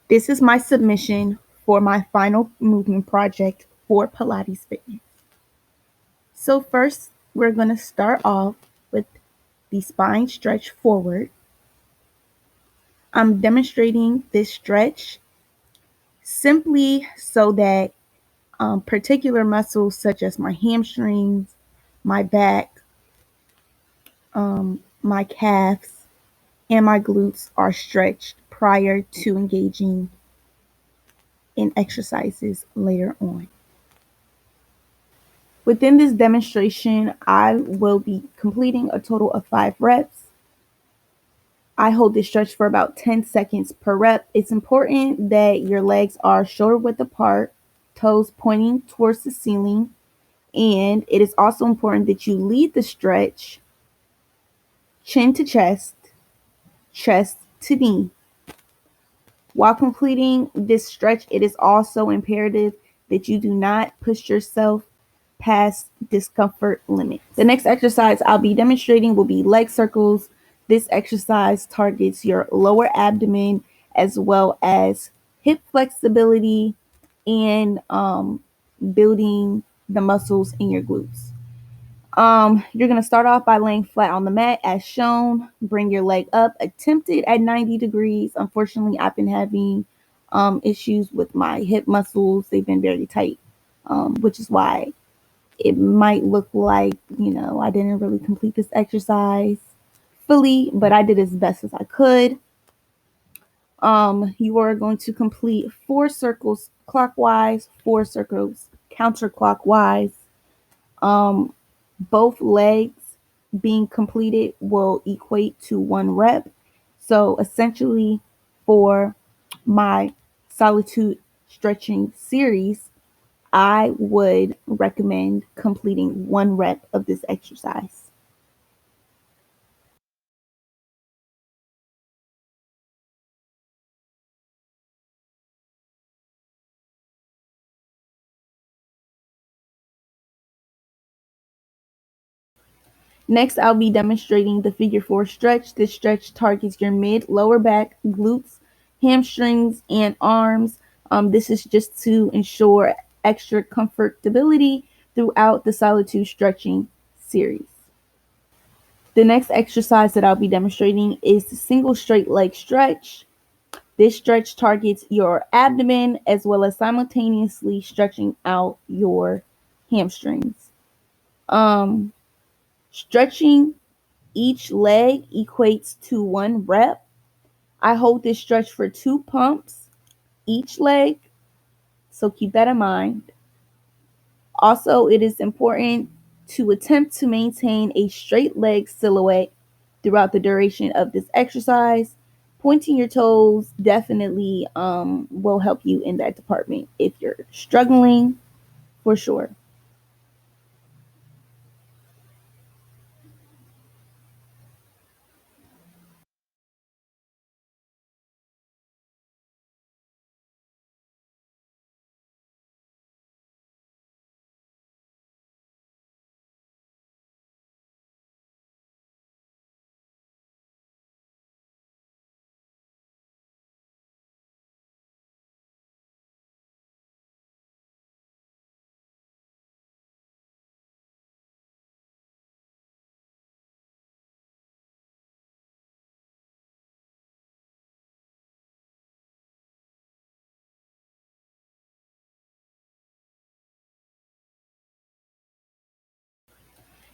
This is my submission for my final movement project for Pilates Fitness. So first, we're going to start off with the spine stretch forward. I'm demonstrating this stretch simply so that particular muscles such as my hamstrings, my back, my calves, and my glutes are stretched prior to engaging in exercises later on. Within this demonstration, I will be completing a total of 5 reps. I hold this stretch for about 10 seconds per rep. It's important that your legs are shoulder width apart, toes pointing towards the ceiling, and it is also important that you lead the stretch chin to chest, chest to knee. While completing this stretch, it is also imperative that you do not push yourself past discomfort limits. The next exercise I'll be demonstrating will be leg circles. This exercise targets your lower abdomen as well as hip flexibility and building the muscles in your glutes. You're going to start off by laying flat on the mat as shown. Bring your leg up, attempt it at 90 degrees. Unfortunately, I've been having issues with my hip muscles. They've been very tight, which is why it might look like, I didn't really complete this exercise fully, but I did as best as I could. You are going to complete 4 circles clockwise, 4 circles counterclockwise. Both legs being completed will equate to 1 rep. So essentially, for my solitude stretching series, I would recommend completing 1 rep of this exercise. Next, I'll be demonstrating the figure 4 stretch. This stretch targets your mid, lower back, glutes, hamstrings, and arms. This is just to ensure extra comfortability throughout the solitude stretching series. The next exercise that I'll be demonstrating is the single straight leg stretch. This stretch targets your abdomen as well as simultaneously stretching out your hamstrings. Stretching each leg equates to 1 rep. I hold this stretch for 2 pumps each leg, so keep that in mind. Also, it is important to attempt to maintain a straight leg silhouette throughout the duration of this exercise. Pointing your toes definitely will help you in that department if you're struggling, for sure.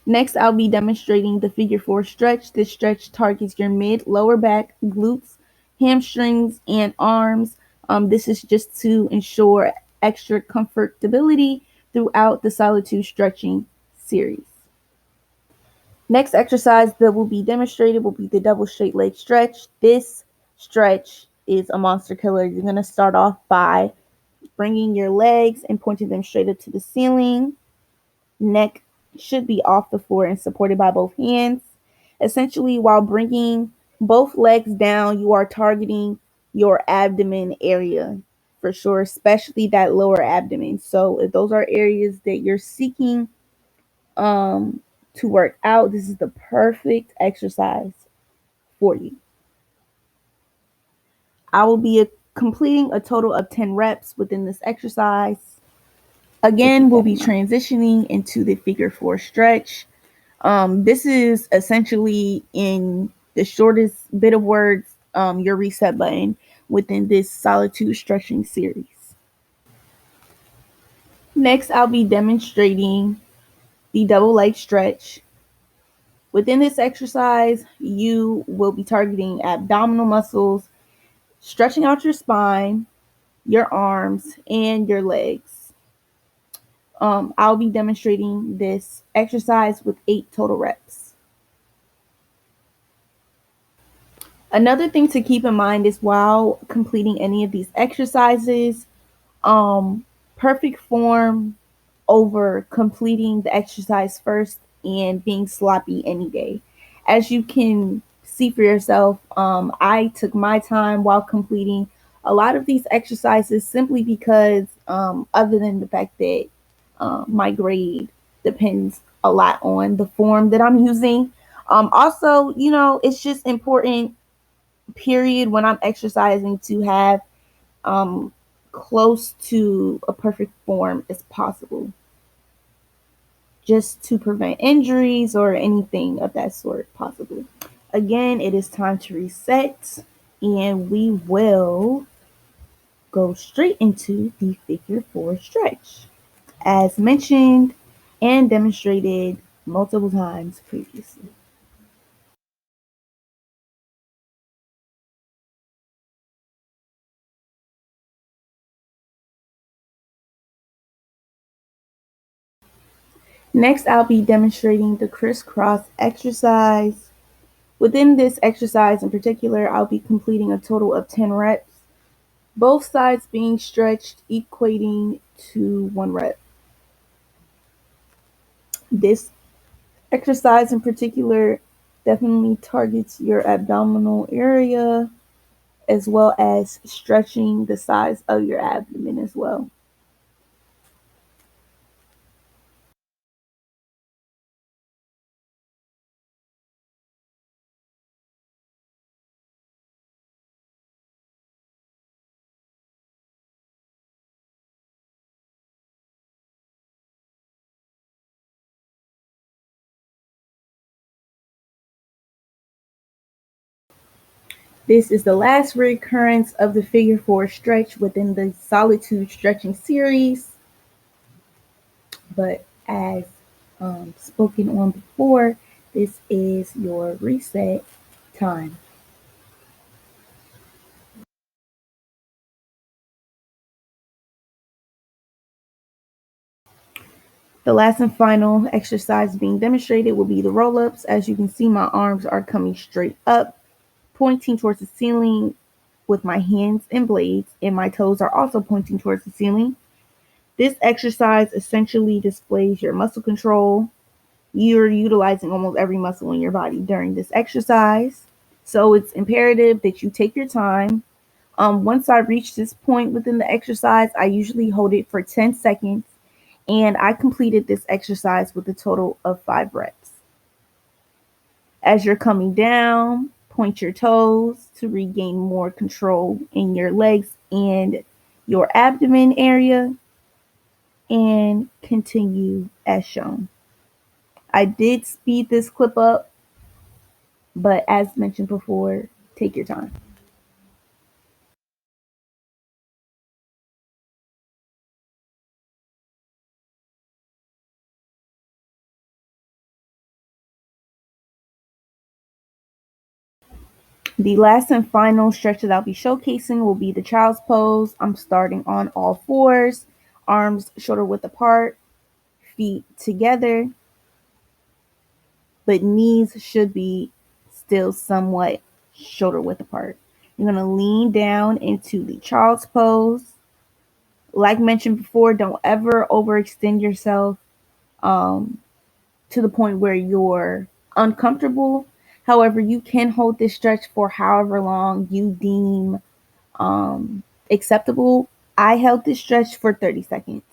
Next, I'll be demonstrating the figure 4 stretch. This stretch targets your mid, lower back, glutes, hamstrings, and arms. This is just to ensure extra comfortability throughout the solitude stretching series. Next exercise that will be demonstrated will be the double straight leg stretch. This stretch is a monster killer. You're going to start off by bringing your legs and pointing them straight up to the ceiling. Neck should be off the floor and supported by both hands. Essentially, while bringing both legs down, you are targeting your abdomen area for sure, especially that lower abdomen. So if those are areas that you're seeking to work out, this is the perfect exercise for you. I will be completing a total of 10 reps within this exercise. Again, we'll be transitioning into the figure four stretch. This is essentially, in the shortest bit of words, your reset button within this solitude stretching series. Next, I'll be demonstrating the double leg stretch. Within this exercise, you will be targeting abdominal muscles, stretching out your spine, your arms, and your legs. I'll be demonstrating this exercise with 8 total reps. Another thing to keep in mind is while completing any of these exercises, perfect form over completing the exercise first and being sloppy any day. As you can see for yourself, I took my time while completing a lot of these exercises simply because, other than the fact that my grade depends a lot on the form that I'm using. Also, it's just important, period, when I'm exercising to have close to a perfect form as possible, just to prevent injuries or anything of that sort, possibly. Again, it is time to reset, and we will go straight into the figure four stretch, as mentioned and demonstrated multiple times previously. Next, I'll be demonstrating the crisscross exercise. Within this exercise in particular, I'll be completing a total of 10 reps, both sides being stretched, equating to 1 rep. This exercise in particular definitely targets your abdominal area as well as stretching the size of your abdomen as well. This is the last recurrence of the figure four stretch within the solitude stretching series. But as spoken on before, this is your reset time. The last and final exercise being demonstrated will be the roll-ups. As you can see, my arms are coming straight up, pointing towards the ceiling with my hands and blades, and my toes are also pointing towards the ceiling. This exercise essentially displays your muscle control. You're utilizing almost every muscle in your body during this exercise. So it's imperative that you take your time. Once I reach this point within the exercise, I usually hold it for 10 seconds, and I completed this exercise with a total of 5 reps. As you're coming down, point your toes to regain more control in your legs and your abdomen area, and continue as shown. I did speed this clip up, but as mentioned before, take your time. The last and final stretch that I'll be showcasing will be the child's pose. I'm starting on all fours, arms shoulder width apart, feet together, but knees should be still somewhat shoulder width apart. You're going to lean down into the child's pose. Like mentioned before, don't ever overextend yourself um, to the point where you're uncomfortable. However, you can hold this stretch for however long you deem acceptable. I held this stretch for 30 seconds.